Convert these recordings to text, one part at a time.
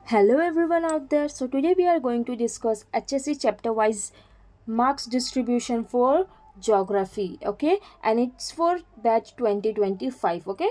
Hello everyone out there. So today we are going to discuss HSC chapter wise marks distribution for geography, okay? And it's for batch 2025, okay?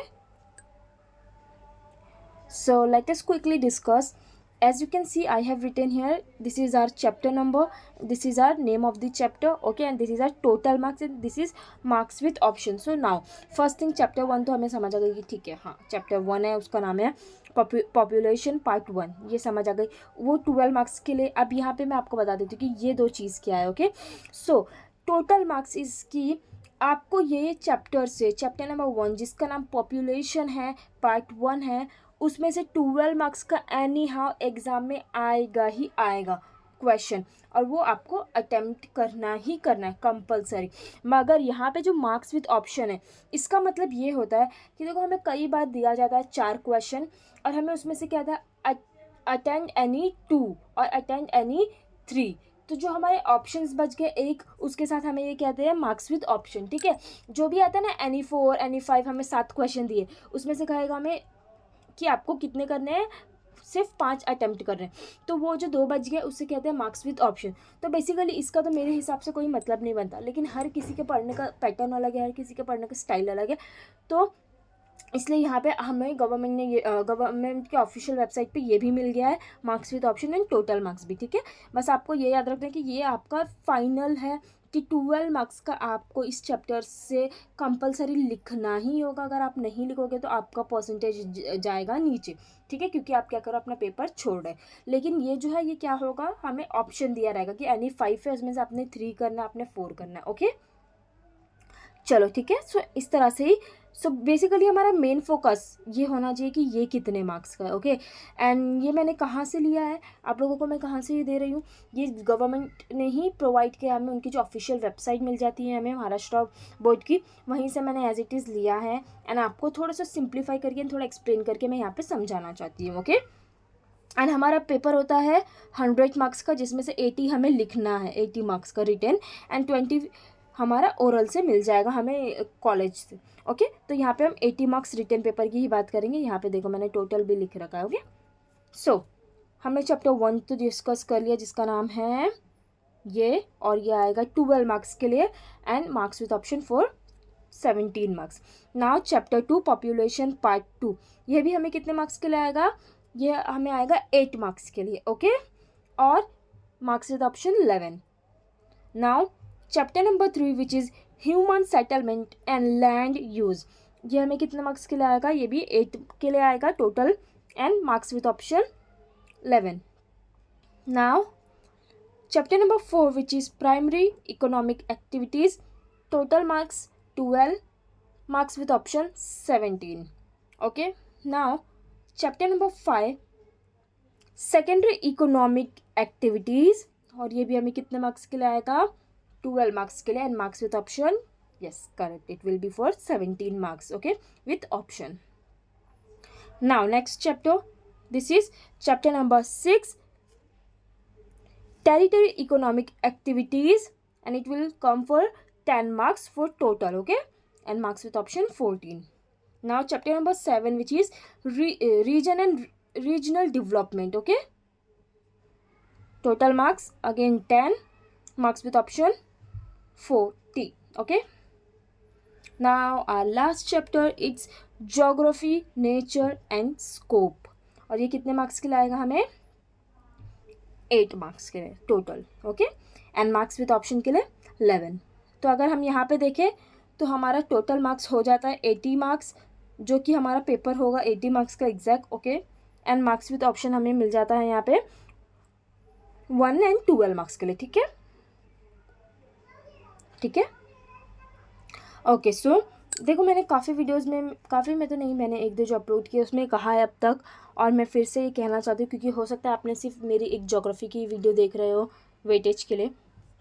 So let us quickly discuss. As you can see, I have written here, this is our chapter number, this is our name of the chapter, okay, and this is our total marks and this is marks with option. So now first thing, chapter 1 तो हमें समझ आ गई कि ठीक है, हाँ chapter 1 है, उसका नाम है पॉपुलेशन पार्ट 1, ये समझ आ गई। वो 12 मार्क्स के लिए। अब यहाँ पे मैं आपको बता देती हूँ कि ये दो चीज़ क्या है, ओके। सो टोटल मार्क्स इसकी आपको ये चैप्टर से, चैप्टर नंबर 1 जिसका नाम पॉपुलेशन है, पार्ट 1 है, उसमें से 12 मार्क्स का एनी हाउ एग्ज़ाम में आएगा ही आएगा क्वेश्चन, और वो आपको अटेम्प्ट करना ही करना है कंपलसरी। मगर यहाँ पे जो मार्क्स विद ऑप्शन है, इसका मतलब ये होता है कि देखो हमें कई बार दिया जाता है 4 क्वेश्चन और हमें उसमें से क्या था, अटेंड एनी 2 और अटेंड एनी 3, तो जो हमारे ऑप्शंस बच गए एक, उसके साथ हमें ये कहते हैं मार्क्स विद ऑप्शन, ठीक है। जो भी आता है ना एनी 4 एनी 5, हमें 7 क्वेश्चन दिए, उसमें से कहेगा हमें कि आपको कितने करने हैं, सिर्फ 5 अटेम्प्ट कर रहे हैं, तो वो जो 2 बच गए उससे कहते हैं मार्क्स विद ऑप्शन। तो बेसिकली इसका तो मेरे हिसाब से कोई मतलब नहीं बनता, लेकिन हर किसी के पढ़ने का पैटर्न अलग है, हर किसी के पढ़ने का स्टाइल अलग है, तो इसलिए यहाँ पे हमें गवर्नमेंट ने ये गवर्नमेंट के ऑफिशियल वेबसाइट पे ये भी मिल गया है, marks with option and total marks भी, ठीक है। बस आपको ये याद रखना है कि ये आपका फाइनल है कि 12 मार्क्स का आपको इस चैप्टर से कंपलसरी लिखना ही होगा। अगर आप नहीं लिखोगे तो आपका परसेंटेज जाएगा नीचे, ठीक है, क्योंकि आप क्या करो, अपना पेपर छोड़ रहे। लेकिन ये जो है ये क्या होगा, हमें ऑप्शन दिया रहेगा कि एनी 5 है, उसमें से आपने 3 करना है, आपने 4 करना है, ओके। चलो ठीक है। सो इस तरह से ही, सो बेसिकली हमारा मेन फोकस ये होना चाहिए कि ये कितने मार्क्स का है, ओके। एंड ये मैंने कहाँ से लिया है, आप लोगों को मैं कहाँ से ये दे रही हूँ, ये गवर्नमेंट ने ही प्रोवाइड किया हमें, उनकी जो ऑफिशियल वेबसाइट मिल जाती है हमें महाराष्ट्र बोर्ड की, वहीं से मैंने एज इट इज़ लिया है। एंड आपको थोड़ा सा सिंप्लीफाई करके, थोड़ा एक्सप्लेन करके मैं यहाँ पर समझाना चाहती हूँ, ओके। एंड हमारा पेपर होता है 100 मार्क्स का, जिसमें से 80 हमें लिखना है, 80 मार्क्स का रिटन, एंड 20 हमारा ओरल से मिल जाएगा हमें कॉलेज से, ओके। तो यहाँ पे हम 80 मार्क्स रिटन पेपर की ही बात करेंगे। यहाँ पे देखो मैंने टोटल भी लिख रखा है, ओके। सो हमने चैप्टर 1 तो डिस्कस कर लिया, जिसका नाम है ये, और ये आएगा 12 मार्क्स के लिए, and marks with option for 17 marks. Now chapter 2 population part 2, ये भी हमें कितने मार्क्स के लिए आएगा, ये हमें आएगा 8 मार्क्स के लिए, ओके, और marks with option 11। Now chapter number 3 which is human settlement and land use, ये हमें कितने मार्क्स के लिए आएगा, ये भी 8 के लिए आएगा total, and marks with option 11। Now chapter number 4 which is primary economic activities, total marks 12, marks with option 17, okay. Now chapter number 5 secondary economic activities, और ये भी हमें कितने मार्क्स के लिए आएगा, 12 मार्क्स के लिए, and marks with option, yes correct, it will be for 17 marks, okay, with option. Now next chapter, this is chapter number 6 territory economic activities, and it will come for 10 marks for total, okay, and marks with option 14. Now chapter number 7 which is region and regional development, okay, total marks again 10, marks with option 40, okay. Now our last chapter, it's geography, nature and scope, और ये कितने marks के लिए आएगा, हमें 8 marks के लिए total, okay, and marks with option के लिए 11। तो अगर हम यहाँ पे देखें तो हमारा टोटल मार्क्स हो जाता है 80 मार्क्स, जो कि हमारा पेपर होगा 80 मार्क्स का exact, okay, and marks with option हमें मिल जाता है यहाँ पे 1 एंड 12 मार्क्स के लिए, ठीक है, ठीक है, ओके। सो देखो मैंने काफ़ी वीडियोस में, काफ़ी में तो नहीं, मैंने 1-2 जो अपलोड किए उसमें कहा है अब तक, और मैं फिर से ये कहना चाहती हूँ, क्योंकि हो सकता है आपने सिर्फ मेरी एक ज्योग्राफी की वीडियो देख रहे हो वेटेज के लिए,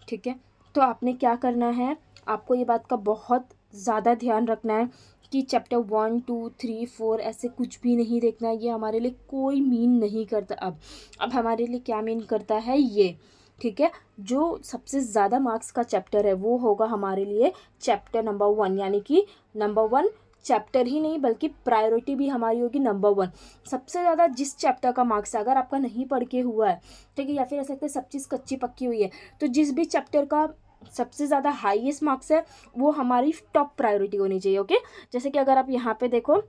ठीक है। तो आपने क्या करना है, आपको ये बात का बहुत ज़्यादा ध्यान रखना है कि चैप्टर 1, 2, 3, 4 ऐसे कुछ भी नहीं देखना है, ये हमारे लिए कोई मीन नहीं करता। अब हमारे लिए क्या मीन करता है ये, ठीक है। जो सबसे ज़्यादा मार्क्स का चैप्टर है वो होगा हमारे लिए चैप्टर नंबर 1, यानी कि नंबर 1 चैप्टर ही नहीं बल्कि प्रायोरिटी भी हमारी होगी नंबर 1। सबसे ज़्यादा जिस चैप्टर का मार्क्स अगर आपका नहीं पढ़ के हुआ है, ठीक है, या फिर ऐसा लगता है सब चीज़ कच्ची पक्की हुई है, तो जिस भी चैप्टर का सबसे ज़्यादा हाईएस्ट मार्क्स है वो हमारी टॉप प्रायोरिटी होनी चाहिए। ओके, जैसे कि अगर आप यहाँ पे देखो,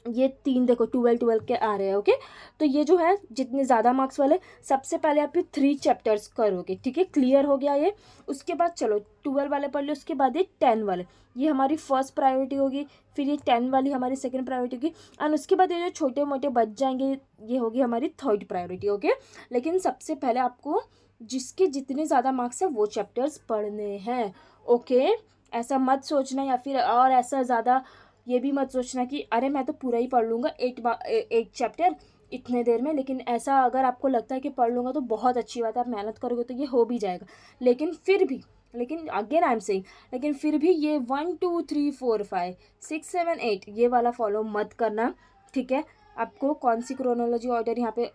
ये 3 देखो 12 के आ रहे हैं। ओके, तो ये जो है जितने ज़्यादा मार्क्स वाले, सबसे पहले आप ये 3 चैप्टर्स करोगे, ठीक है, क्लियर हो गया ये। उसके बाद चलो 12 वाले पढ़ लो, उसके बाद ये 10 वाले, ये हमारी फर्स्ट प्रायोरिटी होगी, फिर ये 10 वाली हमारी सेकंड प्रायोरिटी होगी, एंड उसके बाद ये जो छोटे मोटे बच जाएंगे ये होगी हमारी थर्ड प्रायोरिटी। ओके, लेकिन सबसे पहले आपको जिसके जितने ज़्यादा मार्क्स है वो चैप्टर्स पढ़ने हैं। ओके, ऐसा मत सोचना, या फिर और ऐसा ज़्यादा ये भी मत सोचना कि अरे मैं तो पूरा ही पढ़ लूँगा 8 चैप्टर इतने देर में। लेकिन ऐसा अगर आपको लगता है कि पढ़ लूँगा तो बहुत अच्छी बात है, आप मेहनत करोगे तो ये हो भी जाएगा। लेकिन फिर भी, लेकिन अगेन आई एम सेइंग, लेकिन फिर भी ये 1 2 3 4 5 6 7 8 ये वाला फॉलो मत करना, ठीक है। आपको कौन सी क्रोनोलॉजी ऑर्डर यहाँ पे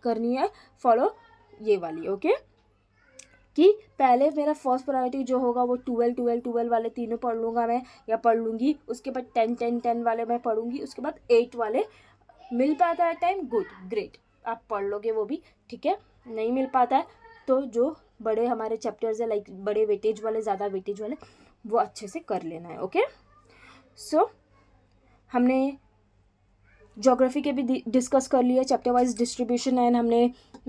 करनी है फॉलो, ये वाली। ओके, कि पहले मेरा फर्स्ट प्रायोरिटी जो होगा वो 12 वाले तीनों पढ़ लूँगा मैं या पढ़ लूँगी, उसके बाद 10 वाले मैं पढ़ूँगी, उसके बाद 8 वाले मिल पाता है टाइम, गुड ग्रेट, आप पढ़ लोगे वो भी, ठीक है। नहीं मिल पाता है तो जो बड़े हमारे चैप्टर्स है, लाइक बड़े वेटेज वाले, ज़्यादा वेटेज वाले, वो अच्छे से कर लेना है। ओके, सो हमने ज्योग्राफी के भी डिस्कस कर लिया, चैप्टर वाइज डिस्ट्रीब्यूशन, एंड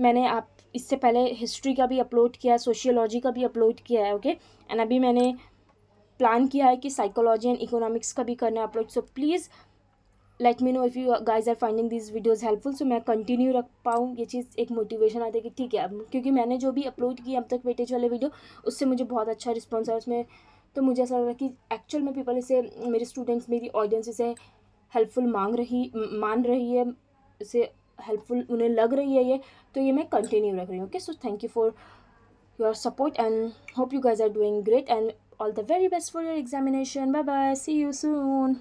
मैंने आप इससे पहले हिस्ट्री का भी अपलोड किया है, सोशियोलॉजी का भी अपलोड किया है। ओके, एंड अभी मैंने प्लान किया है कि साइकोलॉजी एंड इकोनॉमिक्स का भी करना है upload. So please let me know if you guys are finding this videos helpful, so मैं कंटिन्यू रख पाऊँ, ये चीज़ एक मोटिवेशन आती है कि ठीक है अब, क्योंकि मैंने जो भी अपलोड किया अब तक वेटेज वाले वीडियो, उससे मुझे बहुत अच्छा रिस्पॉन्स है उसमें। तो मुझे ऐसा लग रहा है कि एक्चुअल में पीपल इसे, मेरे स्टूडेंट्स, मेरी ऑडियंस इसे हेल्पफुल मान रही है, इसे हेल्पफुल उन्हें लग रही है ये, तो ये मैं कंटिन्यू रख रही हूँ। Okay, so thank you for your support and hope you guys are doing great and all the very best for your examination. Bye bye, see you soon.